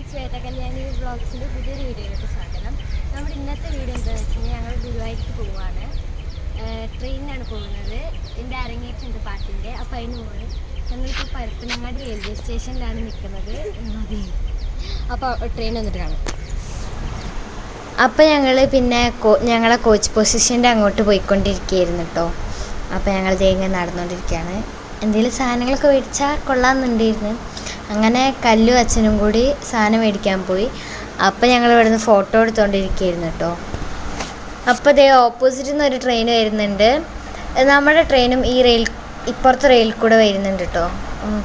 ശ്വേത കല്യാണി വ്ളോഗ്സിൻ്റെ പുതിയൊരു വീഡിയോയിലേക്ക് സ്വാഗതം. നമ്മുടെ ഇന്നത്തെ വീഡിയോ എന്താണെന്ന് വെച്ച് കഴിഞ്ഞാൽ ഞങ്ങൾ ഗുരുവായൂർക്ക് പോവുകയാണ്. ട്രെയിനിനാണ് പോകുന്നത്. ഇതിൻ്റെ അരങ്ങേറ്റുണ്ട് പാട്ടിൻ്റെ. അപ്പോൾ അതിന് പോകുന്നത് ഞങ്ങളിപ്പോൾ പരപ്പനങ്ങാടി റെയിൽവേ സ്റ്റേഷനിലാണ് നിൽക്കുന്നത്. അപ്പോൾ ട്രെയിൻ വന്നിട്ട് കാണാം. അപ്പോൾ ഞങ്ങൾ പിന്നെ ഞങ്ങളെ കോച്ച് പൊസിഷൻ്റെ അങ്ങോട്ട് പോയിക്കൊണ്ടിരിക്കുകയായിരുന്നു കേട്ടോ. അപ്പോൾ ഞങ്ങൾ ഇങ്ങനെ നടന്നുകൊണ്ടിരിക്കുകയാണ്. എന്തെങ്കിലും സാധനങ്ങളൊക്കെ മേടിച്ചാൽ കൊള്ളാമെന്നുണ്ടായിരുന്നു. അങ്ങനെ കല്ലും അച്ഛനും കൂടി സാധനം മേടിക്കാൻ പോയി. അപ്പോൾ ഞങ്ങൾ ഇവിടെ നിന്ന് ഫോട്ടോ എടുത്തുകൊണ്ടിരിക്കുകയായിരുന്നു കേട്ടോ. അപ്പോൾ ഇതേ ഓപ്പോസിറ്റിൽ നിന്ന് ഒരു ട്രെയിൻ വരുന്നുണ്ട്. നമ്മുടെ ട്രെയിനും ഈ ഇപ്പുറത്തെ റെയിൽ കൂടെ വരുന്നുണ്ട് കേട്ടോ.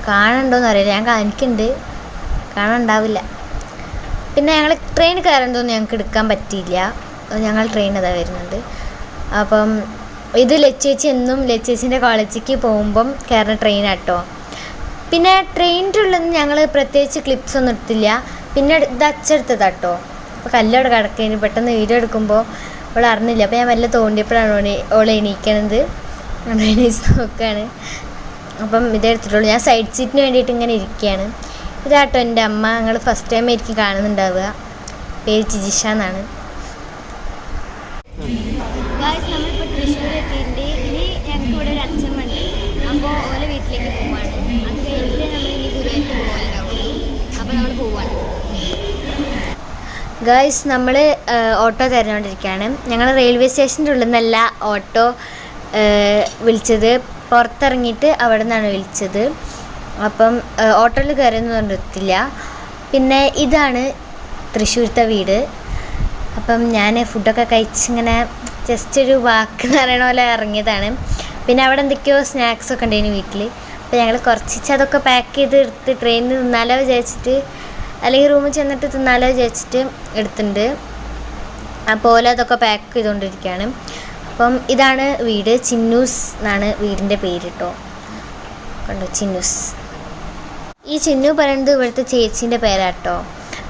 കാണണ്ടോയെന്ന് അറിയില്ല, ഞാൻ കാണിക്കുന്നുണ്ട്, കാണാനുണ്ടാവില്ല. പിന്നെ ഞങ്ങൾ ട്രെയിൻ കയറേണ്ടതൊന്നും ഞങ്ങൾക്ക് എടുക്കാൻ പറ്റിയില്ല. ഞങ്ങൾ ട്രെയിൻ അതാ വരുന്നുണ്ട്. അപ്പം ഇത് ലച്ചേച്ചി എന്നും ലച്ചേച്ചിൻ്റെ കോളേജിലേക്ക് പോകുമ്പം കയറുന്ന ട്രെയിനാട്ടോ. പിന്നെ ട്രെയിനിൻ്റെ ഉള്ളിൽ നിന്ന് ഞങ്ങൾ പ്രത്യേകിച്ച് ക്ലിപ്സ് ഒന്നും എടുത്തില്ല. പിന്നെ ഇത് അച്ചെടുത്തതാട്ടോ. അപ്പോൾ കല്ലവിടെ കിടക്കുന്നതിന് പെട്ടെന്ന് വീഡിയോ എടുക്കുമ്പോൾ അവൾ അറിഞ്ഞില്ല. അപ്പോൾ ഞാൻ വല്ല തോണ്ടിയപ്പോഴാണ് ഓളെ എണീക്കണത്. എണീച്ച് നോക്കുകയാണ്. അപ്പം ഇതെടുത്തിട്ടുള്ളൂ. ഞാൻ സൈഡ് സീറ്റിന് വേണ്ടിയിട്ട് ഇങ്ങനെ ഇരിക്കുകയാണ്. ഇതാട്ടോ എൻ്റെ അമ്മ. ഞങ്ങൾ ഫസ്റ്റ് ടൈം ആയിരിക്കും കാണുന്നുണ്ടാവുക. പേര് ജിജിഷ എന്നാണ്. നമ്മളിപ്പോൾ തൃശ്ശൂർ എത്തിയിട്ടുണ്ട്. ഇനി ഞങ്ങൾക്ക് ഇവിടെ ഒരു അച്ഛനുണ്ട്. അപ്പോൾ ഓരോ വീട്ടിലേക്ക് പോവാണ്. അത് കഴിഞ്ഞിട്ട് നമ്മൾ ഇനി ഗുരുവായൂർക്ക് പോകാനുണ്ടാവുള്ളൂ. അപ്പോൾ നമ്മൾ പോവാണ്. ഗായ്സ്, നമ്മൾ ഓട്ടോ തിരഞ്ഞുകൊണ്ടിരിക്കുകയാണ്. ഞങ്ങൾ റെയിൽവേ സ്റ്റേഷൻ്റെ ഉള്ളിൽ നിന്നല്ല ഓട്ടോ വിളിച്ചത്, പുറത്തിറങ്ങിയിട്ട് അവിടെ നിന്നാണ് വിളിച്ചത്. അപ്പം ഓട്ടോയിൽ കയറിയൊന്നും നിർത്തില്ല. പിന്നെ ഇതാണ് തൃശ്ശൂരത്തെ വീട്. അപ്പം ഞാൻ ഫുഡൊക്കെ കഴിച്ചിങ്ങനെ ജസ്റ്റ് ഒരു വാക്ക് എന്ന് പറയണ പോലെ ഇറങ്ങിയതാണ്. പിന്നെ അവിടെ എന്തൊക്കെയോ സ്നാക്സൊക്കെ ഉണ്ടായിരുന്നു വീട്ടിൽ. അപ്പോൾ ഞങ്ങൾ കുറച്ച് അതൊക്കെ പാക്ക് ചെയ്ത് എടുത്ത് ട്രെയിനിൽ തിന്നാലോ വിചാരിച്ചിട്ട്, അല്ലെങ്കിൽ റൂമിൽ ചെന്നിട്ട് തിന്നാലോ വിചാരിച്ചിട്ട് എടുത്തിട്ടുണ്ട്. അപ്പോൾ അതൊക്കെ പാക്ക് ചെയ്തുകൊണ്ടിരിക്കുകയാണ്. അപ്പം ഇതാണ് വീട്. ചിന്നൂസ് എന്നാണ് വീടിൻ്റെ പേര് കേട്ടോ. കണ്ടോ, ചിന്നൂസ്. ഈ ചിന്നു പറയുന്നത് ഇവിടുത്തെ ചേച്ചീൻ്റെ പേരാട്ടോ.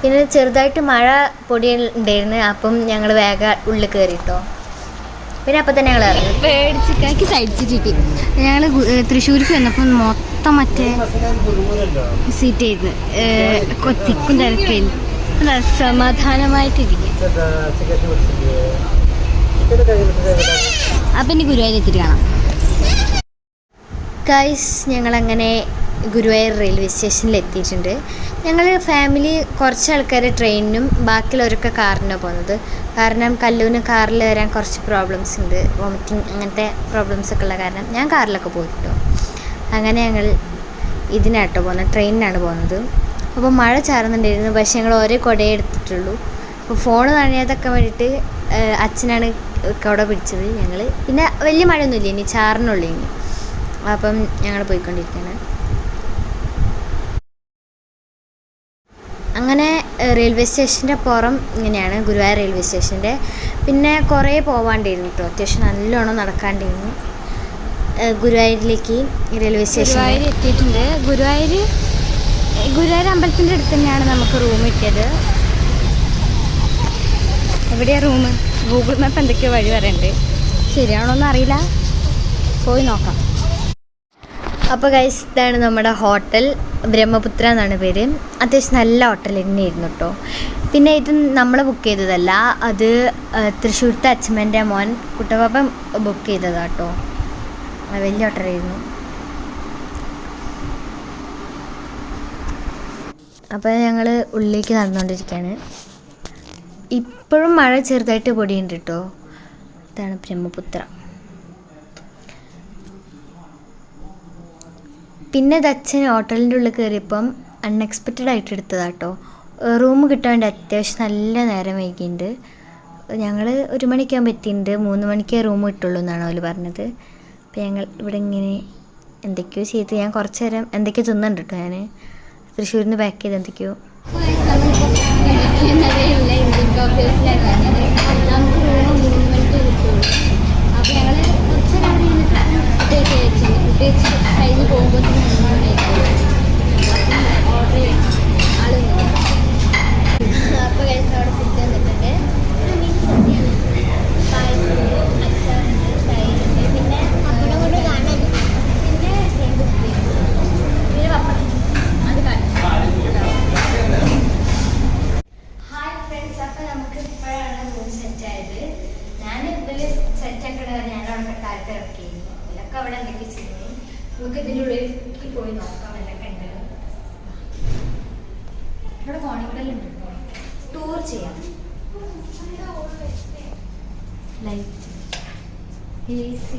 പിന്നെ ചെറുതായിട്ട് മഴ പൊടി ഉണ്ടായിരുന്നു. അപ്പം ഞങ്ങൾ വേഗം ഉള്ളിൽ കയറിട്ടോ. പിന്നെ അപ്പം തന്നെ ഞങ്ങൾ ഇറങ്ങി. പേടിച്ചിട്ടാക്കി സൈഡ് സീറ്റ് കിട്ടി. ഞങ്ങൾ തൃശ്ശൂർക്ക് വന്നപ്പോൾ മൊത്തം മറ്റേ സീറ്റായിരുന്നു. തിക്കും തിരക്കായിരുന്നു. സമാധാനമായിട്ടിരിക്കും. അപ്പം ഇനി ഗുരുവായൂർ എത്തിയിട്ട് കാണാം. ഗൈസ്, ഞങ്ങളങ്ങനെ ഗുരുവായൂർ റെയിൽവേ സ്റ്റേഷനിൽ എത്തിയിട്ടുണ്ട്. ഞങ്ങൾ ഫാമിലി കുറച്ച് ആൾക്കാർ ട്രെയിനിനും ബാക്കിയുള്ളവരൊക്കെ കാറിനാണ് പോകുന്നത്. കാരണം കല്ലൂന് കാറിൽ വരാൻ കുറച്ച് പ്രോബ്ലംസ് ഉണ്ട്, വോമിറ്റിങ് അങ്ങനത്തെ പ്രോബ്ലംസൊക്കെ ഉള്ള കാരണം ഞാൻ കാറിലൊക്കെ പോയിട്ടോ. അങ്ങനെ ഞങ്ങൾ ഇതിനാട്ടോ പോകുന്നത്, ട്രെയിനിനാണ് പോകുന്നത്. അപ്പോൾ മഴ ചാറുന്നുണ്ടായിരുന്നു. പക്ഷേ ഞങ്ങൾ ഓരോ കുടയെ എടുത്തിട്ടുള്ളൂ. അപ്പോൾ ഫോൺ നനയാതൊക്കെ വേണ്ടിയിട്ട് അച്ഛനാണ് കുട പിടിച്ചത്. ഞങ്ങൾ പിന്നെ വലിയ മഴയൊന്നുമില്ല, ഇനി ചാറിനുള്ളൂ ഇനി. അപ്പം ഞങ്ങൾ പോയിക്കൊണ്ടിരിക്കുകയാണ്. അങ്ങനെ റെയിൽവേ സ്റ്റേഷൻ്റെ പുറം ഇങ്ങനെയാണ് ഗുരുവായൂർ റെയിൽവേ സ്റ്റേഷൻ്റെ. പിന്നെ കുറേ പോവാണ്ടിരുന്നു കേട്ടോ. അത്യാവശ്യം നല്ലോണം നടക്കാണ്ടിരുന്നു. ഗുരുവായൂരിലേക്ക് റെയിൽവേ സ്റ്റേഷൻ ഗുരുവായൂർ എത്തിയിട്ടുണ്ട്. ഗുരുവായൂർ അമ്പലത്തിൻ്റെ അടുത്ത് തന്നെയാണ് നമുക്ക് റൂം കിട്ടിയത്. എവിടെയാണ് റൂം? ഗൂഗിൾ മാപ്പ് എന്തൊക്കെയോ വഴി പറയുന്നുണ്ട്. ശരിയാണോന്നും അറിയില്ല, പോയി നോക്കാം. അപ്പോൾ ഗൈസ്, ഇതാണ് നമ്മുടെ ഹോട്ടൽ. ബ്രഹ്മപുത്ര എന്നാണ് പേര്. അത്യാവശ്യം നല്ല ഹോട്ടൽ തന്നെയായിരുന്നു കേട്ടോ. പിന്നെ ഇത് നമ്മൾ ബുക്ക് ചെയ്തതല്ല, അത് തൃശ്ശൂരത്തെ അച്ഛമ്മേൻ്റെ മോൻ കുട്ടപ്പാപ്പൻ ബുക്ക് ചെയ്തതാണ് കേട്ടോ. വലിയ ഹോട്ടലായിരുന്നു. അപ്പോൾ ഞങ്ങൾ ഉള്ളിലേക്ക് നടന്നുകൊണ്ടിരിക്കുകയാണ്. ഇപ്പോഴും മഴ ചെറുതായിട്ട് പൊടിയുണ്ട് കേട്ടോ. ഇതാണ് ബ്രഹ്മപുത്ര. പിന്നെ അച്ഛൻ ഹോട്ടലിൻ്റെ ഉള്ളിൽ കയറിയപ്പം അൺഎക്സ്പെക്റ്റഡ് ആയിട്ട് എടുത്തതാട്ടോ. റൂം കിട്ടാൻ വേണ്ടി അത്യാവശ്യം നല്ല നേരം വൈകിയിട്ടുണ്ട്. ഞങ്ങൾ 1 മണിക്കാകുമ്പോൾ എത്തിയിട്ടുണ്ട്. 3 മണിക്കേ റൂം കിട്ടുള്ളൂ എന്നാണ് അവർ പറഞ്ഞത്. അപ്പോൾ ഞങ്ങൾ ഇവിടെ ഇങ്ങനെ എന്തൊക്കെയോ ചെയ്ത് ഞാൻ കുറച്ച് നേരം എന്തൊക്കെയോ തിന്നുന്നുണ്ട് കേട്ടോ. ഞാൻ തൃശ്ശൂരിൽ നിന്ന് പാക്ക് ചെയ്ത് എന്തൊക്കെയോ. അപ്പോൾ ഞങ്ങൾ കുറച്ച് കഴിഞ്ഞ് പോകുമ്പോൾ ഓർഡർ ചെയ്യാം ആളുകൾ. അപ്പോൾ കഴിച്ച് അവിടെ ഫുഡ് വന്നിട്ടുണ്ട്. മീൻ സദ്യയാണ്. പായസം, അച്ചാറുണ്ട്, തൈരുണ്ട്, പിന്നെ പപ്പടം കൊണ്ട് കാണാൻ, പിന്നെ പിന്നെ പപ്പടം അത് കാണും. പോയി നോക്കാം എന്തൊക്കെ ഉണ്ട്. ഇവിടെ കോണിക്കലുണ്ട്, ടൂർ ചെയ്യാം. Light AC.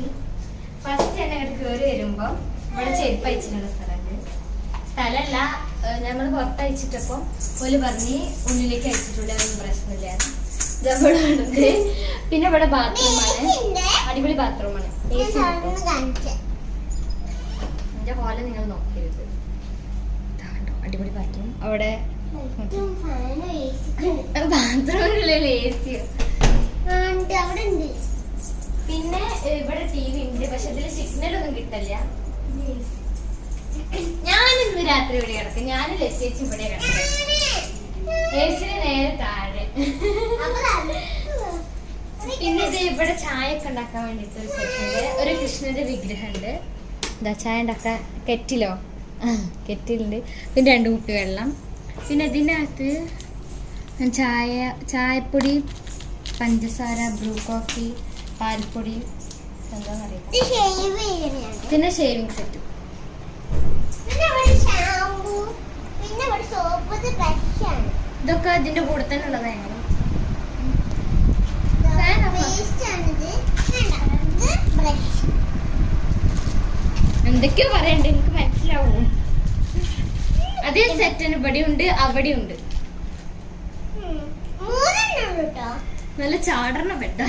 ഫസ്റ്റ് തന്നെ അങ്ങോട്ട് കയറി വരുമ്പോൾ ഇവിടെ ചെരുപ്പ് അയച്ചിട്ടുള്ള സ്ഥലമല്ല, ഞങ്ങൾ പുറത്ത് അയച്ചിട്ടപ്പോൾ ഓല് പറഞ്ഞ് ഉള്ളിലേക്ക് അയച്ചിട്ടില്ല, അതൊന്നും പ്രശ്നമില്ല. പിന്നെ ഇവിടെ ബാത്റൂമാണ്, അടിപൊളി ബാത്റൂമാണ്. എന്റെ പോലെ നിങ്ങൾ നോക്കരുത്, അടിപൊളി ബാത്റൂം. അവിടെ ബാത്റൂമിനുള്ളിൽ AC. പിന്നെ ഇവിടെ TV ഉണ്ട്, പക്ഷെ ഇതിൽ സിഗ്നൽ ഒന്നും കിട്ടില്ല. ഞാനിന്ന് രാത്രി ഇവിടെ കിടക്കും, ഞാനും ലച്ചേച്ചും ഇവിടെ കിടക്കും. AC-ന് നേരെ താഴെ. പിന്നെ ഇത് ഇവിടെ ചായ ഒക്കെ ഉണ്ടാക്കാൻ വേണ്ടിട്ട് ഒരു സെറ്റ് ഉണ്ട്. ഒരു കൃഷ്ണന്റെ വിഗ്രഹം ഉണ്ട്. എന്താ ചായ ഉണ്ടാക്കാൻ കെറ്റിലുണ്ട്. പിന്നെ 2 കുപ്പി വെള്ളം. പിന്നെ ഇതിനകത്ത് ചായപ്പൊടി, പഞ്ചസാര, ബ്രൂ കോഫി, പാൽപ്പൊടി, എന്താന്നറിയില്ല. പിന്നെ ഷേവിങ് സെറ്റ്. ഇതൊക്കെ ഇതിന്റെ കൂടെ തന്നെ ഉള്ളതാണ്. എന്തൊക്കെയോ പറയണ്ട, എനിക്ക് മനസ്സിലാവും. അതേ സെറ്റിന് ഇവിടെ ഉണ്ട്, അവിടെ ഉണ്ട്. നല്ല ചാടണ ബെഡാ.